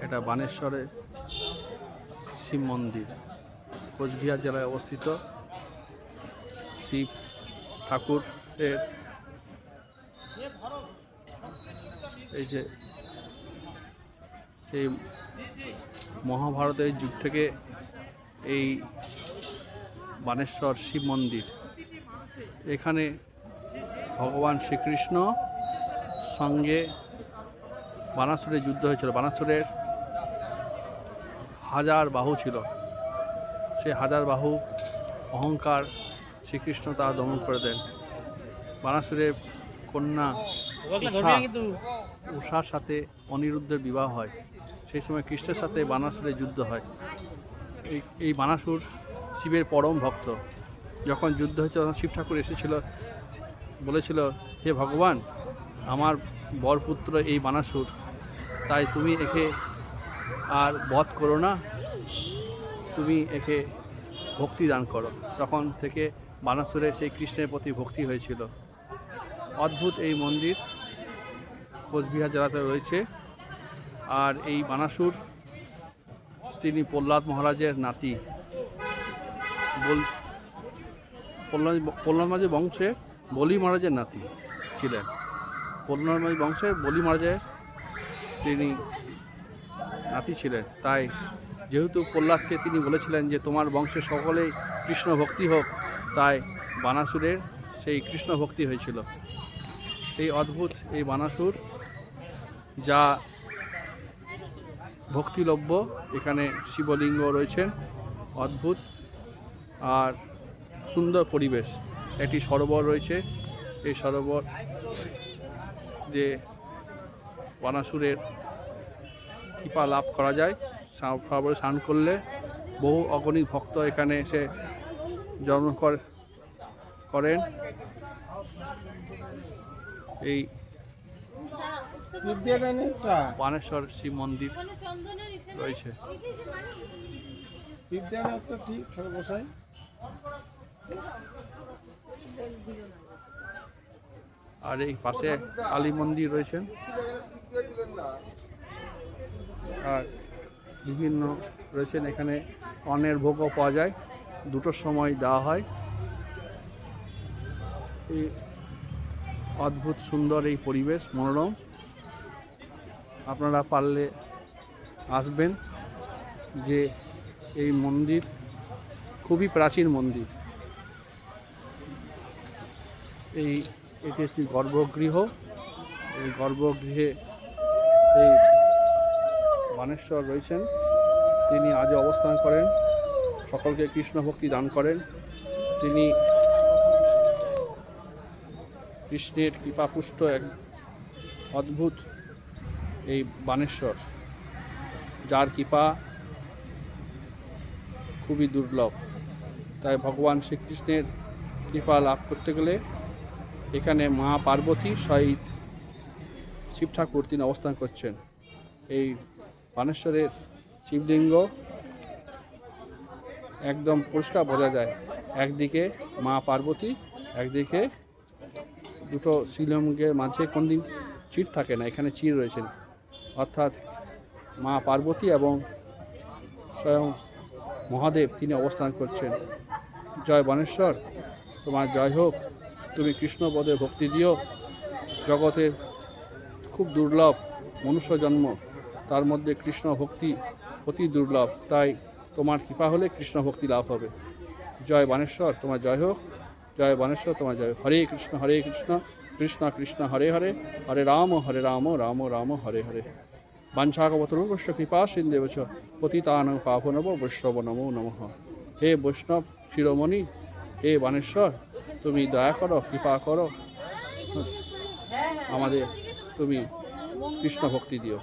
এটা বানেশ্বরের শিব মন্দির, কোচবিহার জেলায় অবস্থিত। শিব ঠাকুরের এই যে সেই মহাভারতের যুগ থেকে এই বানেশ্বর শিব মন্দির, এখানে ভগবান শ্রীকৃষ্ণ সঙ্গে বানাসুরের যুদ্ধ হয়েছিল। বানাসুরের 1000 বাহু ছিল, সে 1000 বাহু অহংকার শ্রীকৃষ্ণ তা দমন করে দেন। বানাসুরের কন্যা উষার সাথে অনিরুদ্ধের বিবাহ হয়। সেই সময় কৃষ্ণের সাথে বানাসুরের যুদ্ধ হয়। এই বানাসুর শিবের পরম ভক্ত। যখন যুদ্ধ হয়েছিল তখন শিব ঠাকুর এসেছিল, বলেছিল, হে ভগবান, আমার বরপুত্র এই বানাসুর, তাই তুমি একে আর বধ করো না, তুমি একে ভক্তি দান করো। তখন থেকে বানাসুরের সেই কৃষ্ণের প্রতি ভক্তি হয়েছিল। অদ্ভুত এই মন্দির কোচবিহার জেলাতে রয়েছে। আর এই বানাসুর তিনি প্রহ্লাদ মহারাজের নাতি। প্রহ্লাদ মহারাজের বংশে বলি মহারাজের নাতি ছিলেন। প্রহ্লাদ মহারাজ বংশের বলি মহারাজের তিনি নাতি ছিলেন। তাই যেহেতু প্রহ্লাদকে তিনি বলেছিলেন যে তোমার বংশের সকলেই কৃষ্ণ ভক্তি হোক, তাই বানাসুরের সেই কৃষ্ণ ভক্তি হয়েছিল। এই অদ্ভুত এই বানাসুর যা ভক্তিলভ্য, এখানে শিবলিঙ্গ রয়েছেন, অদ্ভুত আর সুন্দর পরিবেশ। একটি সরোবর রয়েছে। এই সরোবর যে বানাসুরের কৃপা লাভ করা যায়, সরোবরে স্নান করলে বহু অগণিত ভক্ত এখানে এসে জন্ম করেন। এই বানেশ্বর শিব মন্দির রয়েছে। আর এই পাশে কালী মন্দির রয়েছেন। আর বিভিন্ন রয়েছেন, এখানে অন্নের ভোগও পাওয়া যায়, দুটোর সময় দেওয়া হয়। এই অদ্ভুত সুন্দর এই পরিবেশ, মনোরম। আপনারা পারলে আসবেন। যে এই মন্দির খুবই প্রাচীন মন্দির। এটি একটি গর্ভগৃহ। এই গর্ভগৃহে এই বানেশ্বর রয়েছেন, তিনি আজও অবস্থান করেন, সকলকে কৃষ্ণ ভক্তি দান করেন। তিনি কৃষ্ণের কৃপাপুষ্ট এক অদ্ভুত এই বানেশ্বর, যার কৃপা খুবই দুর্লভ। তাই ভগবান শ্রীকৃষ্ণের কৃপা লাভ করতে গেলে এখানে মা পার্বতী সহিত শিব ঠাকুর তিনি অবস্থান করছেন। এই বানেশ্বরের শিবলিঙ্গ একদম পরিষ্কার বোঝা যায়। একদিকে মা পার্বতী, একদিকে দুটো শিবলিঙ্গের মাঝে কোনদিন চির থাকে না, এখানে চির রয়েছেন। অর্থাৎ মা পার্বতী এবং স্বয়ং মহাদেব তিনি অবস্থান করছেন। জয় বানেশ্বর, তোমার জয় হোক। তুমি কৃষ্ণপদে ভক্তি দিও। জগতে খুব দুর্লভ মনুষ্য জন্ম, তার মধ্যে কৃষ্ণ ভক্তি অতি দুর্লভ। তাই তোমার কৃপা হলে কৃষ্ণ ভক্তি লাভ হবে। জয় বানেশ্বর, তোমার জয় হোক। জয় বানেশ্বর, তোমার জয়। হরে কৃষ্ণ কৃষ্ণ কৃষ্ণ হরে হরে, হরে রাম রাম রাম হরে হরে। বাঞ্ছাকপতরুষ্য কৃপা সিন্ধেব চ পতিতানাং পাবনব বৈষ্ণব নমো নমঃ। হে বৈষ্ণব শিরোমণি, হে বানেশ্বর, তুমি দয়া করো, কৃপা করো, আমাদের তুমি কৃষ্ণ ভক্তি দিও।